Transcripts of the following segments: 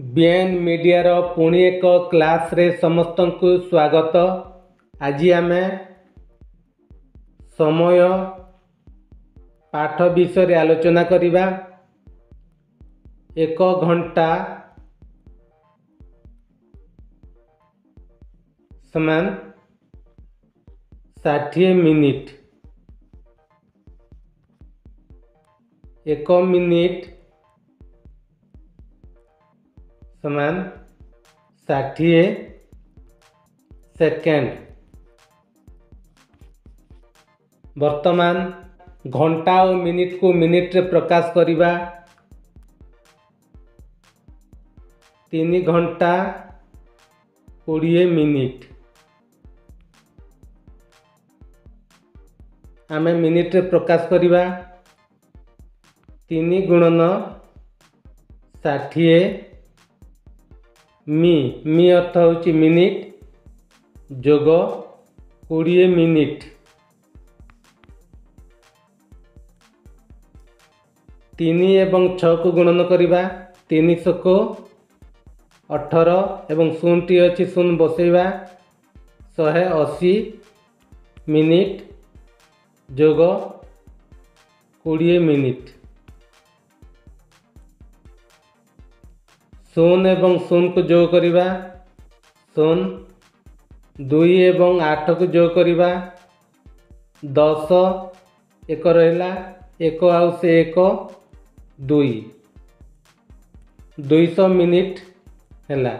BN media रो पुणी एक class रे समस्त को स्वागत। आज आम समय पाठ विषय आलोचना करिबा। 1 घंटा समान 60 मिनिट। 1 मिनिट समान 60 सेकेंड। वर्तमान घंटा और मिनिट को मिनिट रे प्रकाश करिबा। 3 घंटा 20 मिनिट। आमे मिनिट रे प्रकाश करिबा। 3 गुणन 60 मी अर्थ होची मिनिट जोग 20 मिनिट। 3 एवं 6 को गुणन करिबा। 300 को 18 एवं 0 टी अच्छी 0 बसैबा। 180 मिनिट जोग 20 मिनिट। 0 एवं 0 को जोग करिबा। 0 2 एवं 8 को जोग करिबा। 10 1 रहिला 1 आउ से 1 2 200 मिनिट हैला।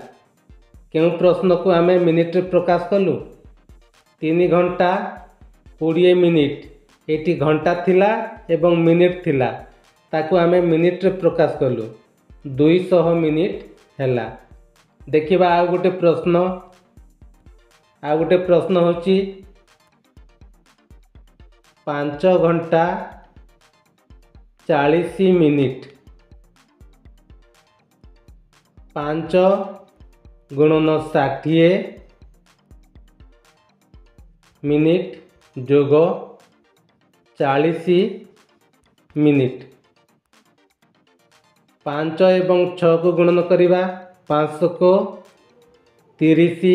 केउ प्रश्न को आमे मिनिट रे प्रकाश कलु। 3 घंटा 20 मिनिट एटी घंटा थिला एवं मिनिट थिला ताकू आमे मिनिट रे प्रकाश कलु। 200 मिनिट हैला। देखिबा आ गोटे प्रश्न होची 5 घंटा 40 मिनिट। 5 गुणन 60 मिनिट जोग 40 मिनिट। 5 एवं 6 को गुणन करिबा। 500 को 30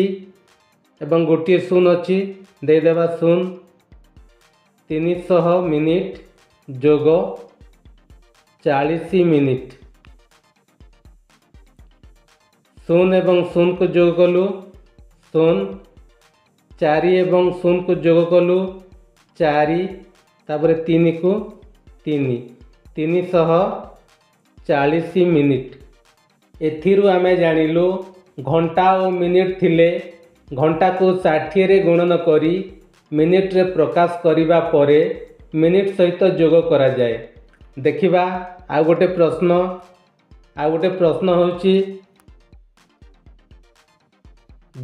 एवं गोटे 0 अच्छी दे देबा 0। 300 मिनिट जोग 40 मिनिट। 0 एवं 0 को जोग कलु 0। 4 एवं 0 को जोग कलु 4 तापर 3 को 3 340 मिनिट। एथिरु आमे जानिलु घंटा और मिनिट थिले घंटा को 60 रे गुणन करी मिनिट रे प्रकाश करिबा परे मिनिट सहित जोग करा जाए। देखिबा आ गोटे प्रश्न होची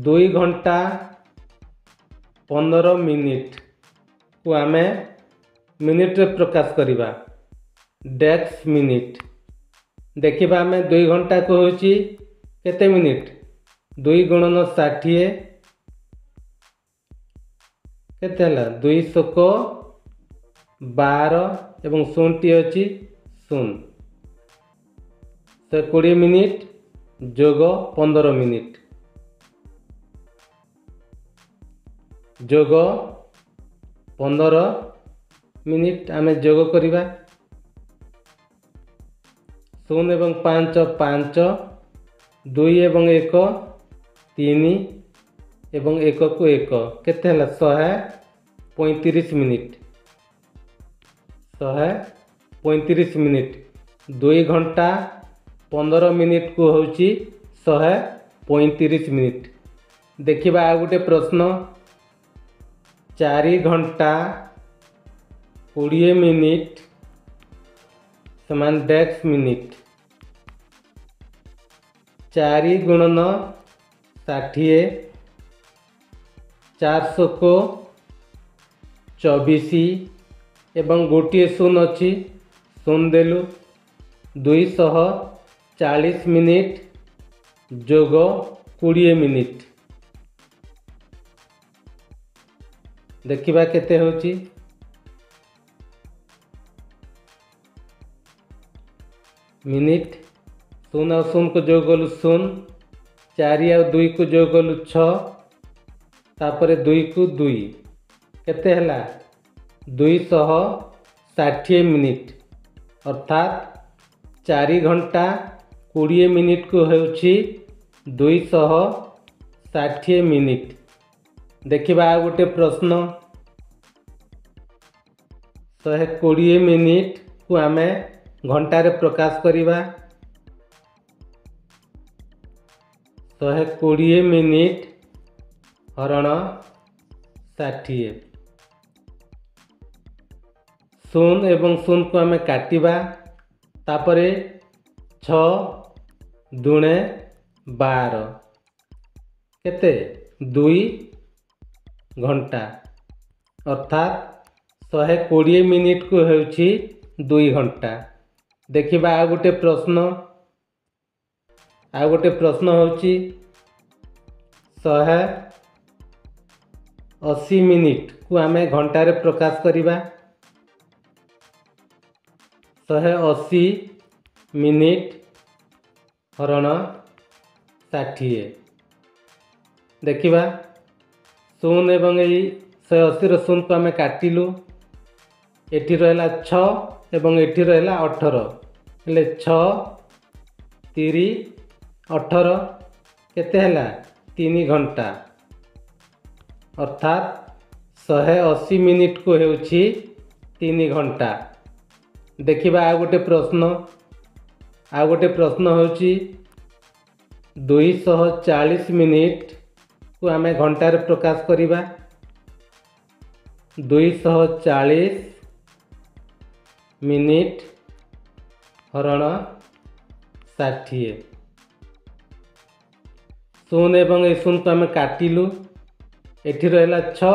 2 घंटा 15 मिनिट को आमे मिनिट रे प्रकाश करिबा। डेक्स मिनिट। देखिबा आमे 2 घंटा को होची केते मिनिट 2 गुणन 60 केते हला 200 को 12 एवं 0 टी अच्छी 0 20 मिनिट जोग 15 मिनिट जोग 15 मिनिट आमे जोग करिबा। 0 एवं 5 5 2 एवं 1 3 एवं 1 को 1 केते हला 135 मिनिट। 135 मिनिट 2 घंटा 15 मिनिट को होची 135 मिनिट। देखिबा आ गोटे प्रश्न 4 घंटा 20 मिनिट समान डेक्स मिनिट। 4 गुणन 60 400 को 24 एवं गोटे 0 अच्छी 0 देलु 240 मिनिट जोग 20 मिनिट। देखिबा केते होची मिनिट शून्य और शून्य को जोग कलु शून्य, 4 और 2 को जोग कलु 6, तापर 2 को 2 केते हला 260 मिनिट, अर्थात 4 घंटा 20 मिनिट को होउछि 260 मिनिट। देखिबा आ गोटे प्रश्न, 120 मिनिट को आमे घंटारे प्रकाश करिबा। 120 मिनिट हरण 60, शून्य एवं शून्य को आमे काटिबा, तापरे 6 दुणे 12 केते 2 घंटा, अर्थात 120 मिनिट को होउछि 2 घंटा। देखिबा आ गोटे प्रश्न, होउछि 180 मिनिट को आमे घंटारे प्रकाश करिबा। 180 मिनिट हरण 60, देखिबा शून्य एवं 180 रो शून्य को आमे काटिलु, एठी रहला 6 एवं एठी रहला 18, हेले 6 3 18 केते हला 3 घंटा, अर्थात 180 मिनिट को होउछि 3 घंटा। देखिबा आ गोटे प्रश्न होउछि 240 मिनिट को आमे घंटारे प्रकाश करिबा। 240 मिनिट हरण 60, शून्य एवं शून्य को आमे काटिलु, एठी रहला 6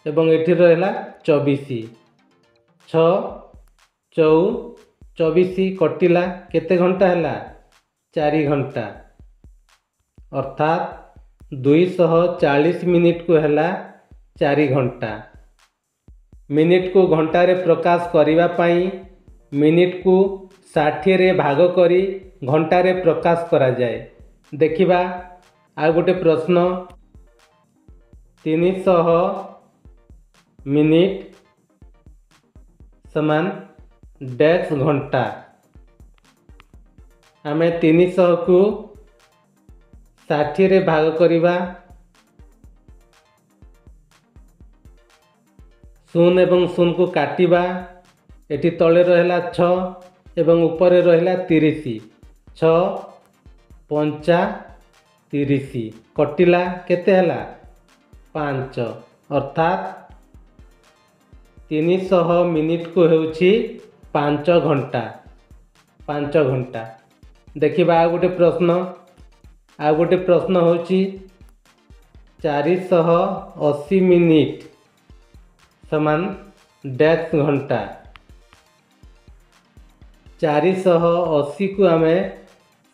एवं एठी रहला 24, 6 24 कटिला केते घंटा हला 4 घंटा, अर्थात 240 मिनिट को हला 4 घंटा। मिनिट को घंटारे प्रकाश करिबा पई मिनिट को 60 रे भाग करी घंटारे प्रकाश करा जाए। देखिबा आ गोटे प्रश्न, 300 मिनिट समान डैश घंटा। आमे 300 को 60 रे भाग करिबा, शून्य एवं शून्य को काटिबा, एटी तले रहला 6 एवं ऊपर रहला 30, 6 5 30 कटिला केते हला 5, अर्थात 300 मिनिट को होउछि 5 घंटा। देखिबा आ गोटे प्रश्न होउछि 480 मिनिट समान डैश घंटा। 480 को आमे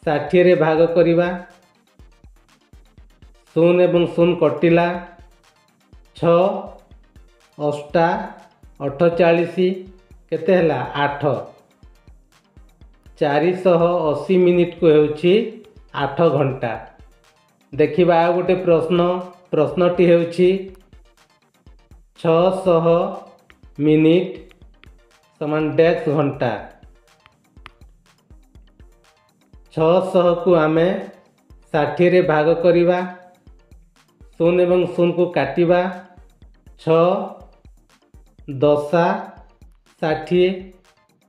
60 रे भाग करिबा, शून्य एवं शून्य कटिला, 6 8 48 केते हला 8, 480 मिनिट को होउछि 8 घंटा। देखिबा आ गोटे प्रश्नटी होउछि 600 मिनिट समान डैश घंटा। 600 को आमे 60 रे भाग करिबा, शून्य एवं शून्य को काटिबा, 6 10 60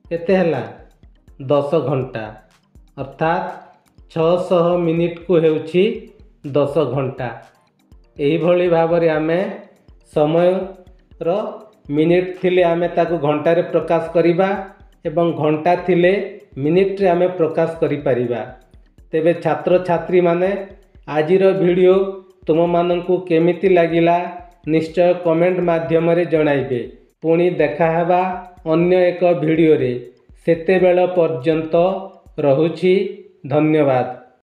केते हला 10 घंटा, अर्थात 600 मिनिट को होउछि 10 घंटा। एही भली भाबरे आमे समय रो मिनिट थिले आमे ताकू घंटारे प्रकाश करिबा एवं घंटा थिले मिनिट रे आमे प्रकाश करि परिबा। तेबे छात्र छात्री माने आजिर वीडियो तुम माननकु केमिति लागिला निश्चय कमेंट माध्यम रे जणाइबे। पुणी देखा हेबा अन्य एक वीडियो रे, सेते बेल पर्यंत रहुछि। धन्यवाद।